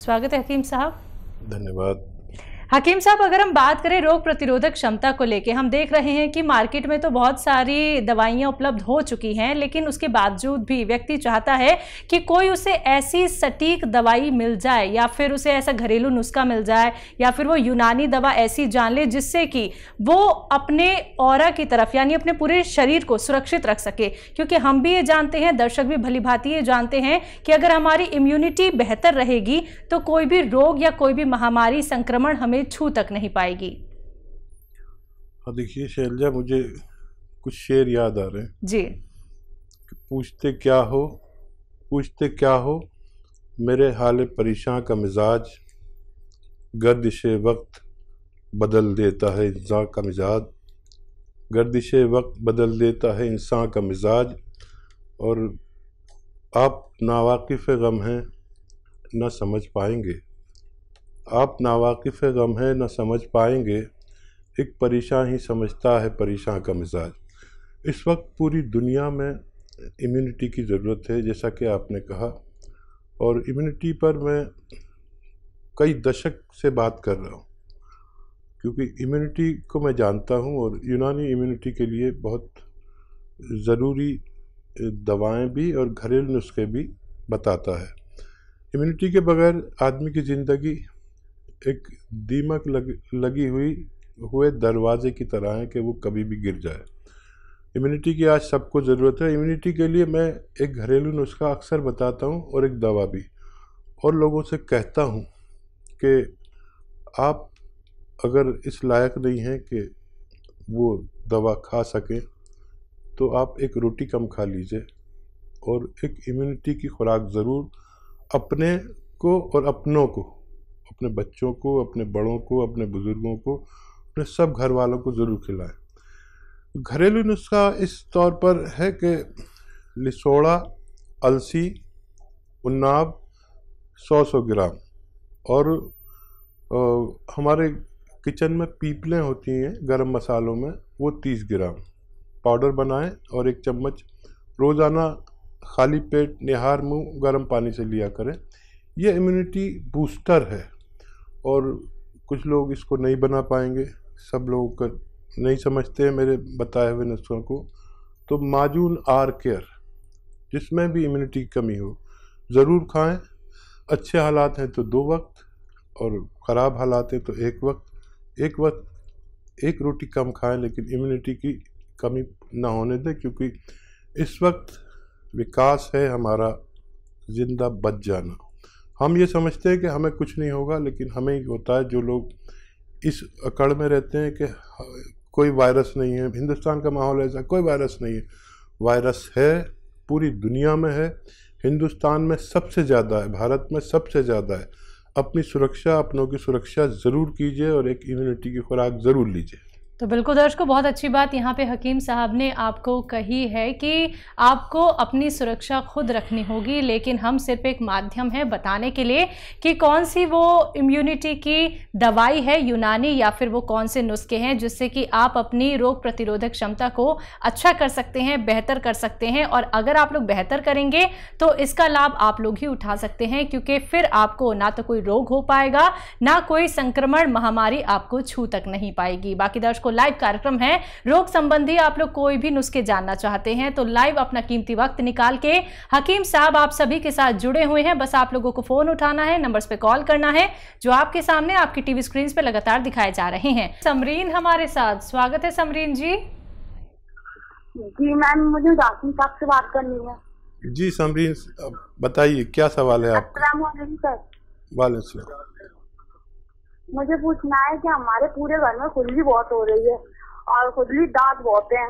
स्वागत है हकीम साहब। धन्यवाद। हकीम साहब, अगर हम बात करें रोग प्रतिरोधक क्षमता को लेके, हम देख रहे हैं कि मार्केट में तो बहुत सारी दवाइयां उपलब्ध हो चुकी हैं, लेकिन उसके बावजूद भी व्यक्ति चाहता है कि कोई उसे ऐसी सटीक दवाई मिल जाए या फिर उसे ऐसा घरेलू नुस्खा मिल जाए या फिर वो यूनानी दवा ऐसी जान ले जिससे कि वो अपने ऑरा की तरफ यानी अपने पूरे शरीर को सुरक्षित रख सके। क्योंकि हम भी ये जानते हैं, दर्शक भी भली भांति ये जानते हैं कि अगर हमारी इम्यूनिटी बेहतर रहेगी तो कोई भी रोग या कोई भी महामारी संक्रमण हमें छू तक नहीं पाएगी। हाँ, देखिए शैलजा, मुझे कुछ शेर याद आ रहे हैं जी। पूछते क्या हो मेरे हाले परेशान का मिजाज, गर्दिशे वक्त बदल देता है इंसान का मिजाज, गर्दिशे वक्त बदल देता है इंसान का मिजाज। और आप नावाकिफ़ गम हैं न समझ पाएंगे, आप नावाकिफ़ गम है न समझ पाएंगे, एक परेशान ही समझता है परेशान का मिजाज। इस वक्त पूरी दुनिया में इम्यूनिटी की ज़रूरत है, जैसा कि आपने कहा, और इम्यूनिटी पर मैं कई दशक से बात कर रहा हूँ, क्योंकि इम्यूनिटी को मैं जानता हूँ और यूनानी इम्यूनिटी के लिए बहुत ज़रूरी दवाएं भी और घरेलू नुस्खे भी बताता है। इम्यूनिटी के बगैर आदमी की ज़िंदगी एक दीमक लगी हुए दरवाजे की तरह है कि वो कभी भी गिर जाए। इम्यूनिटी की आज सबको ज़रूरत है। इम्यूनिटी के लिए मैं एक घरेलू नुस्खा अक्सर बताता हूँ और एक दवा भी, और लोगों से कहता हूँ कि आप अगर इस लायक नहीं हैं कि वो दवा खा सकें तो आप एक रोटी कम खा लीजिए और एक इम्यूनिटी की खुराक ज़रूर अपने को और अपनों को, अपने बच्चों को, अपने बड़ों को, अपने बुज़ुर्गों को, अपने सब घर वालों को ज़रूर खिलाएं। घरेलू नुस्खा इस तौर पर है कि लिसोड़ा, अलसी, उन्नाब 100 ग्राम, और हमारे किचन में पीपलें होती हैं गरम मसालों में, वो 30 ग्राम पाउडर बनाएं और 1 चम्मच रोज़ाना खाली पेट निहार मुँह गर्म पानी से लिया करें। यह इम्यूनिटी बूस्टर है और कुछ लोग इसको नहीं बना पाएंगे, सब लोग नहीं समझते हैं मेरे बताए हुए नुस्खों को। तो माजून आर केयर, जिसमें भी इम्यूनिटी की कमी हो, ज़रूर खाएं। अच्छे हालात हैं तो 2 वक्त और ख़राब हालात हैं तो 1 वक्त। एक वक्त 1 रोटी कम खाएं, लेकिन इम्यूनिटी की कमी ना होने दें, क्योंकि इस वक्त विकास है हमारा जिंदा बच जाना। हम ये समझते हैं कि हमें कुछ नहीं होगा, लेकिन हमें ही होता है। जो लोग इस अकड़ में रहते हैं कि कोई वायरस नहीं है, हिंदुस्तान का माहौल ऐसा, कोई वायरस नहीं है। वायरस है, पूरी दुनिया में है, हिंदुस्तान में सबसे ज़्यादा है, भारत में सबसे ज़्यादा है। अपनी सुरक्षा, अपनों की सुरक्षा ज़रूर कीजिए और एक इम्यूनिटी की खुराक ज़रूर लीजिए। तो बिल्कुल दर्शकों, बहुत अच्छी बात यहाँ पे हकीम साहब ने आपको कही है कि आपको अपनी सुरक्षा खुद रखनी होगी, लेकिन हम सिर्फ एक माध्यम है बताने के लिए कि कौन सी वो इम्यूनिटी की दवाई है यूनानी या फिर वो कौन से नुस्खे हैं जिससे कि आप अपनी रोग प्रतिरोधक क्षमता को अच्छा कर सकते हैं, बेहतर कर सकते हैं। और अगर आप लोग बेहतर करेंगे तो इसका लाभ आप लोग ही उठा सकते हैं, क्योंकि फिर आपको ना तो कोई रोग हो पाएगा, ना कोई संक्रमण महामारी आपको छू तक नहीं पाएगी। बाकी दर्शकों, लाइव कार्यक्रम है रोग संबंधी, आप लोग कोई भी नुस्खे जानना चाहते हैं तो लाइव अपना कीमती वक्त निकाल के हकीम साहब आप सभी के साथ जुड़े हुए हैं। बस आप लोगों को फोन उठाना है, नंबर्स पे कॉल करना है जो आपके सामने आपकी टीवी स्क्रीन पे लगातार दिखाए जा रहे हैं। समरीन हमारे साथ, स्वागत है समरीन जी। जी मैम, मुझे राशन साहब से बात करनी है। जी समरीन, बताइए क्या सवाल है आपका। अस्सलाम वालेकुम सर। वालेकुम सलाम। मुझे पूछना है कि हमारे पूरे घर में खुजली बहुत हो रही है और खुजली दांत बहुत हैं,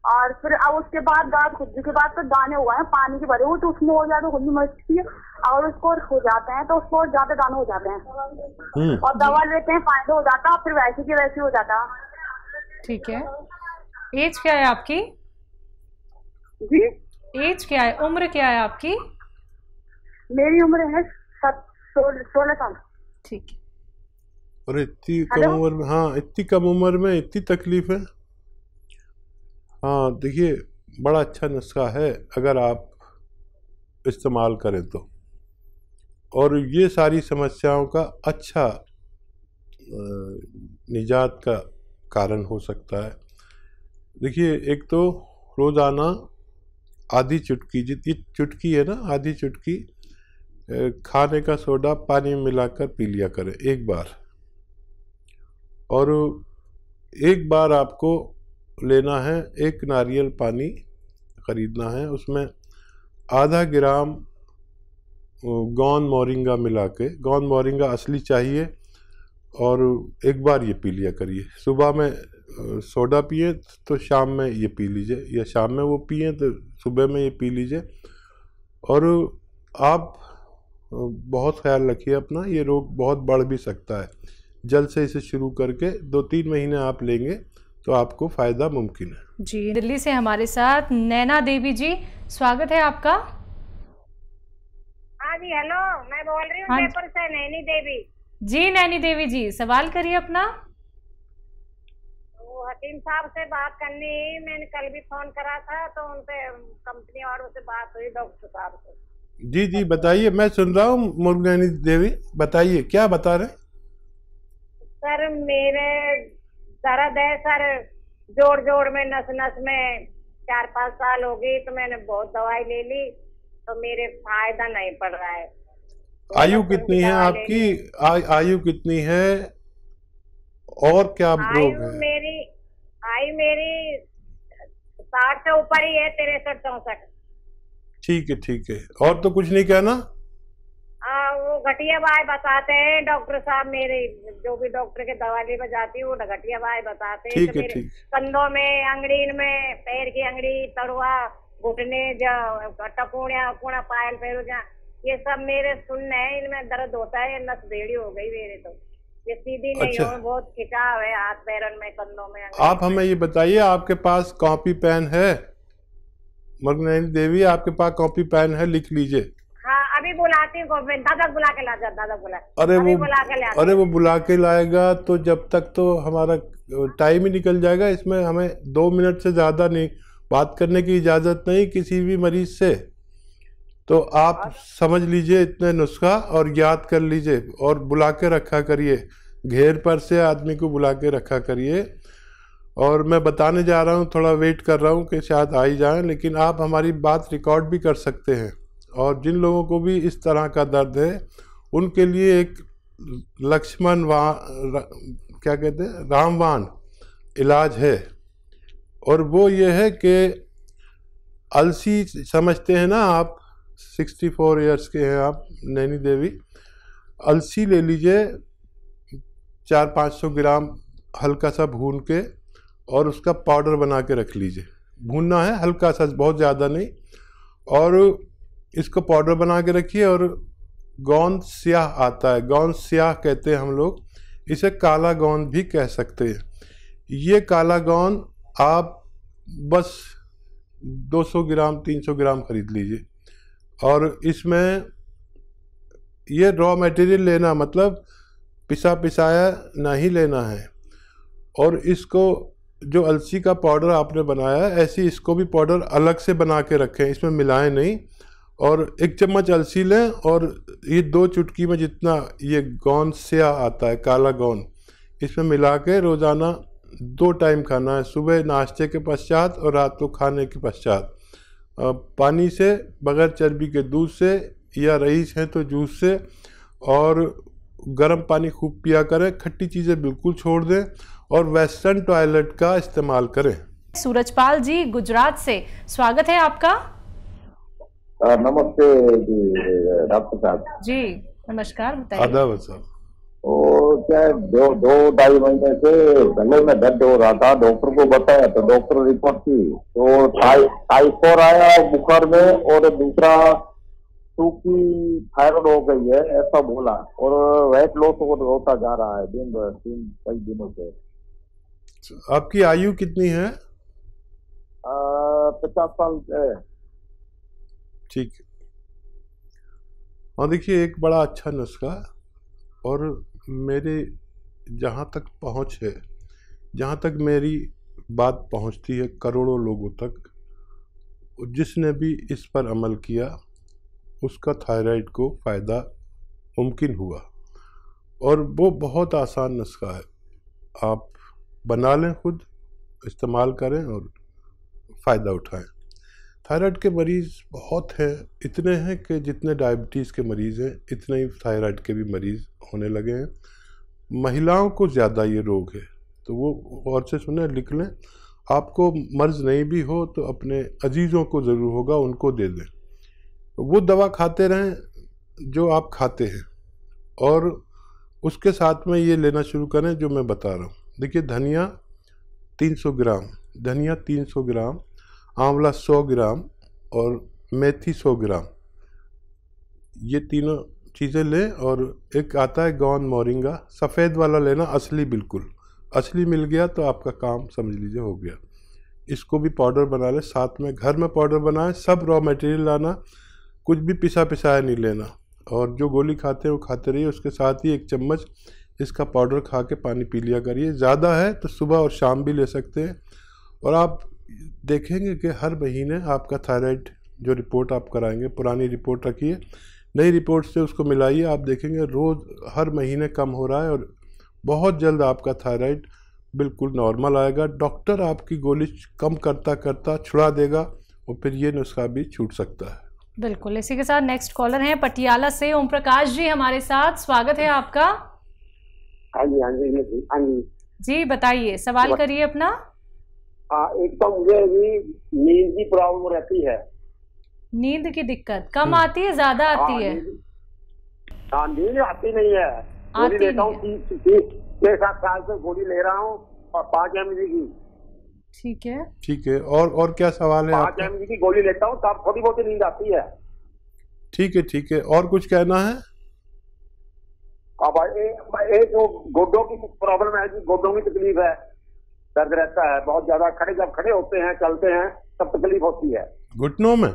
और फिर अब उसके बाद दांत खुजली के बाद तो दाने हुए हैं पानी के भरे हुए, तो उसमें और ज्यादा खुजली मचती है और उसको हो जाते हैं तो उसको और ज्यादा दाने हो जाते हैं और दवा लेते हैं फायदा हो जाता है, फिर वैसे की वैसे हो जाता है। ठीक है, एज क्या है आपकी? जी एज क्या है, उम्र क्या है आपकी? मेरी उम्र है 16 साल। ठीक है। और इतनी कम उम्र में, हाँ इतनी कम उम्र में इतनी तकलीफ है। हाँ देखिए, बड़ा अच्छा नुस्खा है अगर आप इस्तेमाल करें तो। और ये सारी समस्याओं का अच्छा निजात का कारण हो सकता है। देखिए, एक तो रोज़ाना आधी चुटकी, जितनी चुटकी है ना, आधी चुटकी खाने का सोडा पानी में मिलाकर पी लिया करें एक बार। और एक बार आपको लेना है, एक नारियल पानी ख़रीदना है, उसमें आधा ग्राम गौन मोरिंगा मिला के, गौन मोरिंगा असली चाहिए, और एक बार ये पी लिया करिए। सुबह में सोडा पिए तो शाम में ये पी लीजिए, या शाम में वो पिए तो सुबह में ये पी लीजिए। और आप बहुत ख्याल रखिए अपना, ये रोग बहुत बढ़ भी सकता है। जल्द से इसे शुरू करके 2-3 महीने आप लेंगे तो आपको फ़ायदा मुमकिन है। जी, दिल्ली से हमारे साथ नैना देवी जी, स्वागत है आपका। हाँ जी, हेलो, मैं बोल रही हूँ हाँ जयपुर से, नैनी देवी जी। नैनी देवी जी, सवाल करिए अपना। वो हकीम साहब से बात करनी, मैंने कल भी फोन करा था तो उनसे कंपनी वालों से बात हुई, डॉक्टर साहब से। जी जी, बताइए, मैं सुन रहा हूँ। नैनी देवी, बताइए क्या बता रहे हैं। सर, मेरे दर्द है सर, जोड़ जोड़ में, नस नस में। 4-5 साल हो गई तो मैंने बहुत दवाई ले ली तो मेरे फायदा नहीं पड़ रहा है। आयु कितनी है आपकी? आयु कितनी है और क्या रोग है? आयु मेरी 60 से ऊपर ही है, 63-64। ठीक है, ठीक है। और तो कुछ नहीं कहना? वो घटिया बाय बताते हैं डॉक्टर साहब, मेरे जो भी डॉक्टर के दवा ले जाती है वो घटिया बाय बताते हैं। ठीक तो है, ठीक। कंधों में, अंगड़ीन में, पैर की अंगड़ी, तड़वा, घुटने, टपूणा, पायल पैरों, जहाँ ये सब मेरे सुनने हैं, इनमें दर्द होता है। नस बेड़ी हो गई मेरे तो, ये सीधी नहीं अच्छा। हो, बहुत खिंचाव है हाथ पैरों में, कंधों में। आप हमें ये बताइए, आपके पास कॉपी पेन है? नैनी देवी, आपके पास कॉपी पेन है? लिख लीजिए। हाँ, अभी बुलाती हूँ, दादा बुला के ला जा, दादा बुला। अरे अभी वो बुला के ला। अरे वो बुला के लाएगा तो जब तक तो हमारा टाइम ही निकल जाएगा। इसमें हमें 2 मिनट से ज़्यादा नहीं बात करने की इजाज़त नहीं किसी भी मरीज से। तो आप समझ लीजिए इतने नुस्खा और याद कर लीजिए, और बुला के रखा करिए, घेर पर से आदमी को बुला के रखा करिए। और मैं बताने जा रहा हूँ, थोड़ा वेट कर रहा हूँ कि शायद आ ही जाएँ, लेकिन आप हमारी बात रिकॉर्ड भी कर सकते हैं। और जिन लोगों को भी इस तरह का दर्द है उनके लिए एक क्या कहते हैं, रामबाण इलाज है। और वो ये है कि अलसी समझते हैं ना आप, 64 इयर्स के हैं आप नैनी देवी। अलसी ले लीजिए, 400-500 ग्राम हल्का सा भून के, और उसका पाउडर बना के रख लीजिए। भूनना है हल्का सा, बहुत ज़्यादा नहीं। और इसको पाउडर बना के रखिए। और गोंद स्याह आता है, गोंद स्याह कहते हैं हम लोग, इसे काला गोंद भी कह सकते हैं। ये काला गोंद आप बस 200 ग्राम 300 ग्राम खरीद लीजिए। और इसमें ये रॉ मटेरियल लेना, मतलब पिसाया नहीं लेना है। और इसको, जो अलसी का पाउडर आपने बनाया है, ऐसे इसको भी पाउडर अलग से बना के रखें, इसमें मिलाएं नहीं। और 1 चम्मच अलसी लें, और ये 2 चुटकी में जितना ये गोंद स्याह आता है, काला गोंद, इसमें मिला के रोज़ाना 2 टाइम खाना है, सुबह नाश्ते के पश्चात और रात को खाने के पश्चात। पानी से, बगैर चर्बी के, दूध से, या रईस है तो जूस से। और गर्म पानी खूब पिया करें, खट्टी चीज़ें बिल्कुल छोड़ दें, और वेस्टर्न टॉयलेट का इस्तेमाल करें। सूरजपाल जी, गुजरात से, स्वागत है आपका। नमस्ते जी डॉक्टर साहब। जी नमस्कार, बताइए। आदाब साहब। और क्या 2-2-2.5 महीने से गले में दर्द हो रहा था, डॉक्टर को बताया तो डॉक्टर रिपोर्ट की तो टाइफाइड आया बुखार में, और दूसरा सूखी थायराइड हो गई है ऐसा बोला। और वेट लॉस होता जा रहा है दिन भर, कई दिनों से। आपकी आयु कितनी है? 50 साल है। ठीक है। और देखिए, एक बड़ा अच्छा नुस्खा, और मेरे जहाँ तक पहुँच है, जहाँ तक मेरी बात पहुँचती है करोड़ों लोगों तक, जिसने भी इस पर अमल किया उसका थायराइड को फ़ायदा मुमकिन हुआ। और वो बहुत आसान नुस्खा है, आप बना लें, खुद इस्तेमाल करें और फ़ायदा उठाएं। थायराइड के मरीज़ बहुत हैं, इतने हैं कि जितने डायबिटीज़ के मरीज़ हैं इतने ही थायराइड के भी मरीज़ होने लगे हैं। महिलाओं को ज़्यादा ये रोग है, तो वो गौर से सुने, लिख लें। आपको मर्ज़ नहीं भी हो तो अपने अजीज़ों को ज़रूर होगा, उनको दे दें। वो दवा खाते रहें जो आप खाते हैं, और उसके साथ में ये लेना शुरू करें जो मैं बता रहा हूँ। देखिए, धनिया 300 ग्राम, धनिया 300 ग्राम, आंवला 100 ग्राम और मेथी 100 ग्राम, ये तीनों चीज़ें लें। और एक आता है गौन मोरिंगा, सफ़ेद वाला लेना, असली, बिल्कुल असली मिल गया तो आपका काम समझ लीजिए हो गया। इसको भी पाउडर बना लें, साथ में घर में पाउडर बनाएं। सब रॉ मटेरियल लाना, कुछ भी पिसा पिसाया नहीं लेना। और जो गोली खाते हैं वो खाते रहिए, उसके साथ ही 1 चम्मच इसका पाउडर खा के पानी पी लिया करिए। ज़्यादा है तो सुबह और शाम भी ले सकते हैं। और आप देखेंगे कि हर महीने आपका थायराइड जो रिपोर्ट आप कराएंगे, पुरानी रिपोर्ट रखिए, नई रिपोर्ट से उसको मिलाइए, आप देखेंगे रोज़ हर महीने कम हो रहा है और बहुत जल्द आपका थायराइड बिल्कुल नॉर्मल आएगा। डॉक्टर आपकी गोली कम करता करता छुड़ा देगा और फिर ये नुस्खा भी छूट सकता है। बिल्कुल। इसी के साथ नेक्स्ट कॉलर हैं पटियाला से ओम प्रकाश जी हमारे साथ, स्वागत है आपका। हाँ जी, हाँ जी, हाँ जी जी, बताइए, सवाल करिए अपना। एक तो मुझे भी नींद की प्रॉब्लम रहती है। नींद की दिक्कत कम आती है, ज्यादा आती है? हाँ, नींद आती नहीं है। गोली लेता हूँ 6-7 साल से गोली ले रहा हूँ, और 5 mg की। ठीक है, ठीक है। और क्या सवाल है? 5 mg की गोली लेता हूँ तब थोड़ी बहुत नींद आती है। ठीक है, ठीक है। और कुछ कहना है? अब एक गोड्डों की प्रॉब्लम है, गोड्डों की तकलीफ है, दर्द रहता है बहुत ज्यादा। जब खड़े होते हैं, चलते हैं, तब तकलीफ होती है। घुटनों में?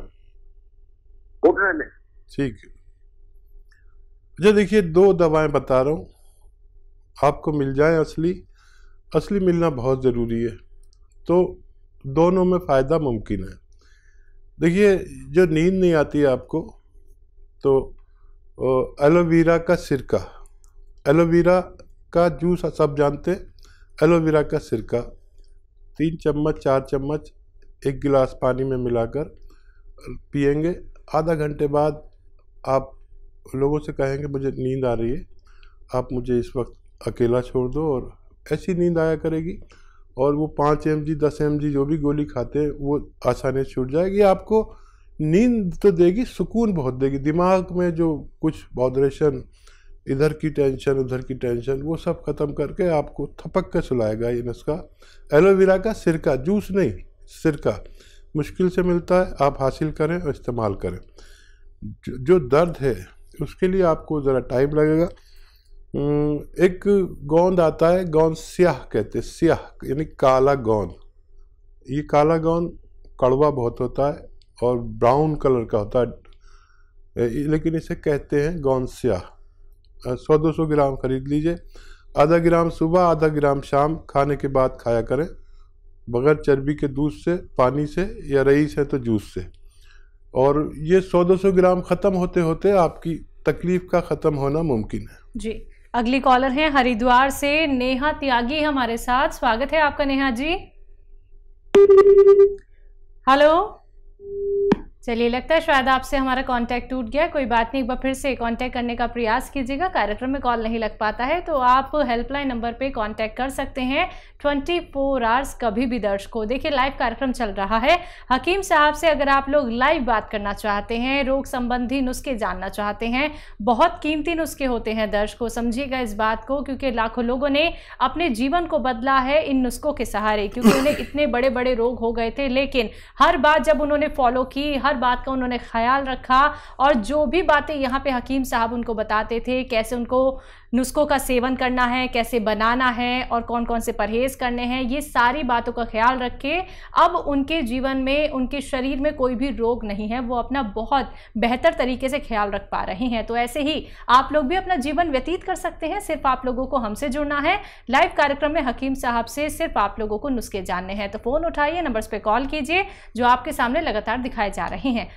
घुटने में। ठीक है। अच्छा, देखिए, 2 दवाएं बता रहा हूँ, आपको मिल जाए असली मिलना बहुत ज़रूरी है, तो दोनों में फ़ायदा मुमकिन है। देखिए, जो नींद नहीं आती है आपको, तो एलोवेरा का सिरका, एलोवेरा का जूस सब जानते हैं, एलोवेरा का सिरका 3 चम्मच 4 चम्मच 1 गिलास पानी में मिलाकर पिएंगे। आधा घंटे बाद आप लोगों से कहेंगे मुझे नींद आ रही है, आप मुझे इस वक्त अकेला छोड़ दो, और ऐसी नींद आया करेगी। और वो 5 mg 10 mg जो भी गोली खाते हैं वो आसानी से छूट जाएगी। आपको नींद तो देगी, सुकून बहुत देगी। दिमाग में जो कुछ बॉदरेशन, इधर की टेंशन उधर की टेंशन, वो सब ख़त्म करके आपको थपक के सुलाएगा ये नुस्खा। एलोवेरा का सिरका, जूस नहीं, सिरका मुश्किल से मिलता है, आप हासिल करें और इस्तेमाल करें। जो दर्द है उसके लिए आपको ज़रा टाइम लगेगा। एक गोंद आता है, गोंद स्याह कहते हैं, स्याह यानी काला गोंद। ये काला गोंद कड़वा बहुत होता है और ब्राउन कलर का होता है, लेकिन इसे कहते हैं गोंद स्याह। 100-200 ग्राम खरीद लीजिए, आधा ग्राम सुबह, आधा ग्राम शाम, खाने के बाद खाया करें, बगैर चर्बी के दूध से, पानी से, या रईस है तो जूस से। और ये 100-200 ग्राम ख़त्म होते होते आपकी तकलीफ़ का ख़त्म होना मुमकिन है। जी, अगली कॉलर हैं हरिद्वार से नेहा त्यागी हमारे साथ, स्वागत है आपका नेहा जी। हेलो, चलिए, लगता है शायद आपसे हमारा कांटेक्ट टूट गया। कोई बात नहीं, एक बार फिर से कांटेक्ट करने का प्रयास कीजिएगा। कार्यक्रम में कॉल नहीं लग पाता है तो आप हेल्पलाइन नंबर पे कांटेक्ट कर सकते हैं 24 आवर्स, कभी भी दर्शकों। देखिए, लाइव कार्यक्रम चल रहा है हकीम साहब से। अगर आप लोग लाइव बात करना चाहते हैं, रोग संबंधी नुस्खे जानना चाहते हैं, बहुत कीमती नुस्खे होते हैं दर्शकों, समझिएगा इस बात को, क्योंकि लाखों लोगों ने अपने जीवन को बदला है इन नुस्खों के सहारे, क्योंकि उन्हें इतने बड़े बड़े रोग हो गए थे, लेकिन हर बात जब उन्होंने फॉलो की, हर बात का उन्होंने ख्याल रखा, और जो भी बातें यहाँ पे हकीम साहब उनको बताते थे, कैसे उनको नुस्खों का सेवन करना है, कैसे बनाना है, और कौन कौन से परहेज करने हैं, ये सारी बातों का ख्याल रख के अब उनके जीवन में, उनके शरीर में कोई भी रोग नहीं है, वो अपना बहुत बेहतर तरीके से ख्याल रख पा रहे हैं। तो ऐसे ही आप लोग भी अपना जीवन व्यतीत कर सकते हैं। सिर्फ आप लोगों को हमसे जुड़ना है। लाइव कार्यक्रम में हकीम साहब से सिर्फ आप लोगों को नुस्खे जानने हैं, तो फ़ोन उठाइए, नंबर्स पर कॉल कीजिए जो आपके सामने लगातार दिखाए जा रहे हैं।